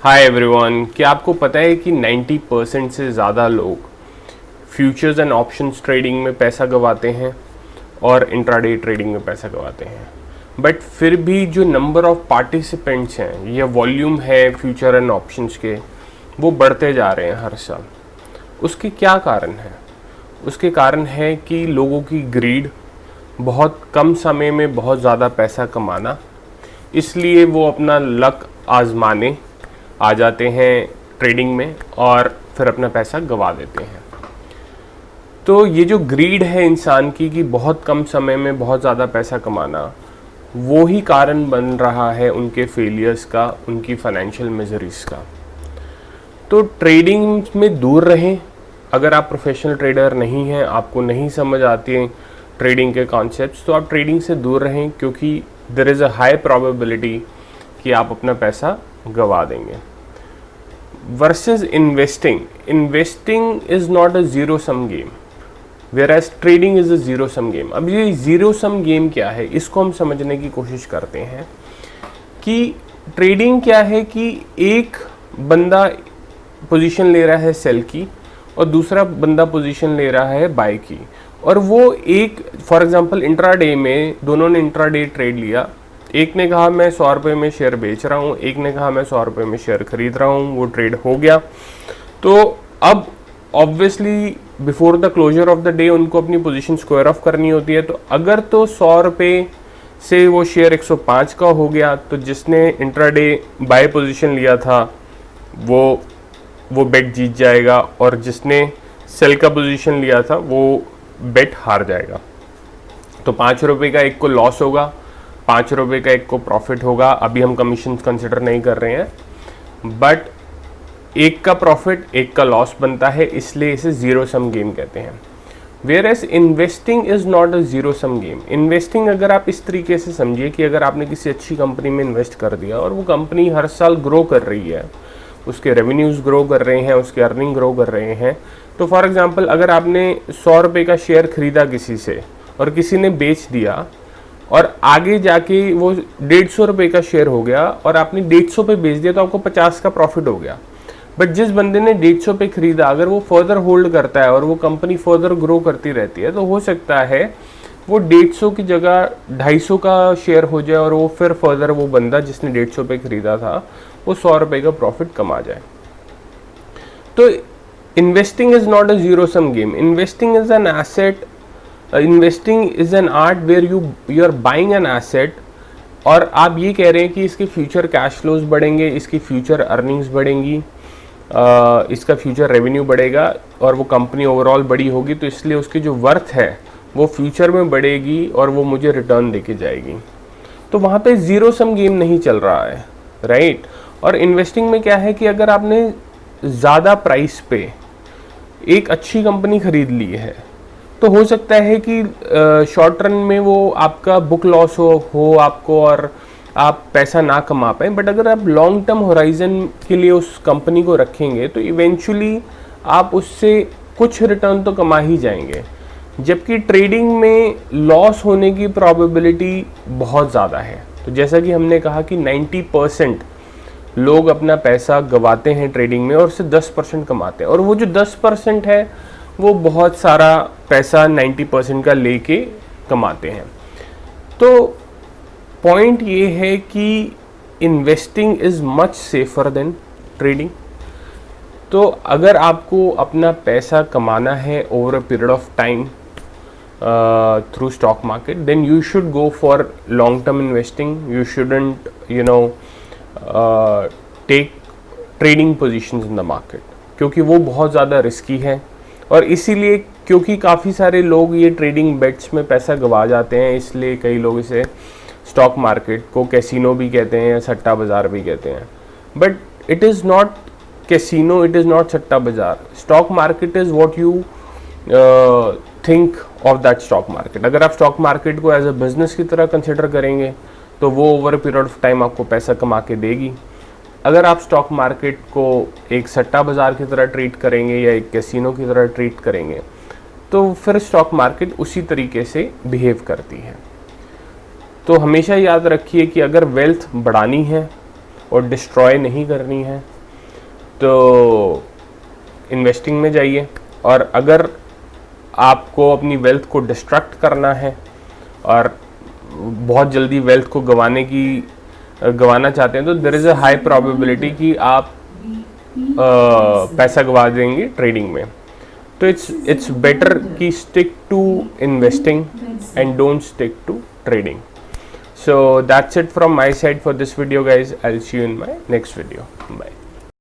Hi everyone, क्या आपको पता है कि 90% से ज़्यादा लोग फ्यूचर्स एंड ऑप्शंस ट्रेडिंग में पैसा गंवाते हैं और इंट्राडे ट्रेडिंग में पैसा गंवाते हैं। बट फिर भी जो नंबर ऑफ पार्टिसिपेंट्स हैं या वॉल्यूम है फ्यूचर एंड ऑप्शंस के, वो बढ़ते जा रहे हैं हर साल। उसके क्या कारण है? उसके कारण है कि लोगों की ग्रीड, बहुत कम समय में बहुत ज़्यादा पैसा कमाना, इसलिए वो अपना लक आजमाने आ जाते हैं ट्रेडिंग में और फिर अपना पैसा गंवा देते हैं। तो ये जो ग्रीड है इंसान की कि बहुत कम समय में बहुत ज़्यादा पैसा कमाना, वो ही कारण बन रहा है उनके फेलियर्स का, उनकी फाइनेंशियल मिजरीज का। तो ट्रेडिंग में दूर रहें। अगर आप प्रोफेशनल ट्रेडर नहीं हैं, आपको नहीं समझ आती हैं ट्रेडिंग के कॉन्सेप्ट्स, तो आप ट्रेडिंग से दूर रहें, क्योंकि there is a high probability कि आप अपना पैसा गवा देंगे। Versus investing is not a zero sum game, whereas trading is a zero sum game. अब ये जीरो सम गेम क्या है, इसको हम समझने की कोशिश करते हैं कि ट्रेडिंग क्या है कि एक बंदा पोजीशन ले रहा है सेल की और दूसरा बंदा पोजीशन ले रहा है बाय की, और वो एक फॉर एग्जांपल इंट्राडे में दोनों ने इंट्राडे ट्रेड लिया। एक ने कहा मैं 100 रुपये में शेयर बेच रहा हूँ, एक ने कहा मैं 100 रुपये में शेयर खरीद रहा हूँ, वो ट्रेड हो गया। तो अब obviously before the closure of the day उनको अपनी पोजीशन स्क्वायर ऑफ करनी होती है। तो अगर तो 100 रुपये से वो शेयर 105 का हो गया, तो जिसने इंट्राडे बाय पोजीशन लिया था वो बेट जीत जाएगा, और जिसने सेल का पोजीशन लिया था वो बेट हार जाएगा। तो 5 रुपये का एक को लॉस होगा, 5 रुपये का एक को प्रॉफिट होगा। अभी हम कमीशन कंसिडर नहीं कर रहे हैं, बट एक का प्रॉफिट एक का लॉस बनता है, इसलिए इसे जीरो सम गेम कहते हैं। Whereas investing is not a zero sum game. Investing अगर आप इस तरीके से समझिए कि अगर आपने किसी अच्छी कंपनी में इन्वेस्ट कर दिया और वो कंपनी हर साल ग्रो कर रही है, उसके रेवेन्यूज़ ग्रो कर रहे हैं, उसके अर्निंग ग्रो कर रहे हैं। तो फॉर एग्जांपल अगर आपने 100 रुपये का शेयर खरीदा किसी से और किसी ने बेच दिया और आगे जाके वो 150 रुपये का शेयर हो गया और आपने 150 पे बेच दिया, तो आपको 50 का प्रॉफिट हो गया। बट जिस बंदे ने 150 पे खरीदा, अगर वो फर्दर होल्ड करता है और वो कंपनी फर्दर ग्रो करती रहती है, तो हो सकता है वो 150 की जगह 250 का शेयर हो जाए और वो फिर फर्दर वो बंदा जिसने 150 पे खरीदा था वो 100 रुपये का प्रॉफिट कमा जाए। तो investing is not a zero sum game. Investing is an asset, investing is an art where you are buying an asset, और आप ये कह रहे हैं कि इसके फ्यूचर कैश फ्लोज बढ़ेंगे, इसकी फ्यूचर अर्निंग्स बढ़ेंगी, इसका फ्यूचर रेवेन्यू बढ़ेगा और वो कंपनी ओवरऑल बड़ी होगी, तो इसलिए उसकी जो वर्थ है वो फ्यूचर में बढ़ेगी और वो मुझे रिटर्न देके जाएगी। तो वहाँ पे ज़ीरो सम गेम नहीं चल रहा है, राइट। और इन्वेस्टिंग में क्या है कि अगर आपने ज़्यादा प्राइस पे एक अच्छी कंपनी खरीद ली है, तो हो सकता है कि शॉर्ट रन में वो आपका बुक लॉस हो आपको और आप पैसा ना कमा पाए। बट अगर आप लॉन्ग टर्म होराइजन के लिए उस कंपनी को रखेंगे, तो इवेंचुअली आप उससे कुछ रिटर्न तो कमा ही जाएंगे। जबकि ट्रेडिंग में लॉस होने की प्रोबेबिलिटी बहुत ज़्यादा है। तो जैसा कि हमने कहा कि 90% लोग अपना पैसा गंवाते हैं ट्रेडिंग में और उससे 10% कमाते हैं, और वो जो 10% है वो बहुत सारा पैसा 90% का लेके कमाते हैं। तो पॉइंट ये है कि investing is much safer than trading. तो अगर आपको अपना पैसा कमाना है over a period of time through stock market, then you should go for long term investing. You shouldn't take trading positions in the market, क्योंकि वो बहुत ज़्यादा रिस्की है। और इसीलिए क्योंकि काफ़ी सारे लोग ये ट्रेडिंग बेट्स में पैसा गंवा जाते हैं, इसलिए कई लोग इसे स्टॉक मार्केट को कैसीनो भी कहते हैं या सट्टा बाज़ार भी कहते हैं। But it is not casino, it is not सट्टा बाज़ार। Stock market is what you think of that stock market. अगर आप स्टॉक मार्केट को एज अ बिजनेस की तरह कंसिडर करेंगे, तो वो over a period of time आपको पैसा कमा के देगी। अगर आप स्टॉक मार्केट को एक सट्टा बाज़ार की तरह ट्रीट करेंगे या एक कैसीनो की तरह ट्रीट करेंगे, तो फिर स्टॉक मार्केट उसी तरीके से बिहेव करती है। तो हमेशा याद रखिए कि अगर वेल्थ बढ़ानी है और डिस्ट्रॉय नहीं करनी है, तो इन्वेस्टिंग में जाइए। और अगर आपको अपनी वेल्थ को डिस्ट्रक्ट करना है और बहुत जल्दी वेल्थ को गंवाना चाहते हैं, तो there is a high probability कि आप पैसा गंवा देंगे ट्रेडिंग में। तो इट्स बेटर कि stick to investing and don't stick to trading. So that's it from my side for this video, guys. I'll see you in my next video. Bye.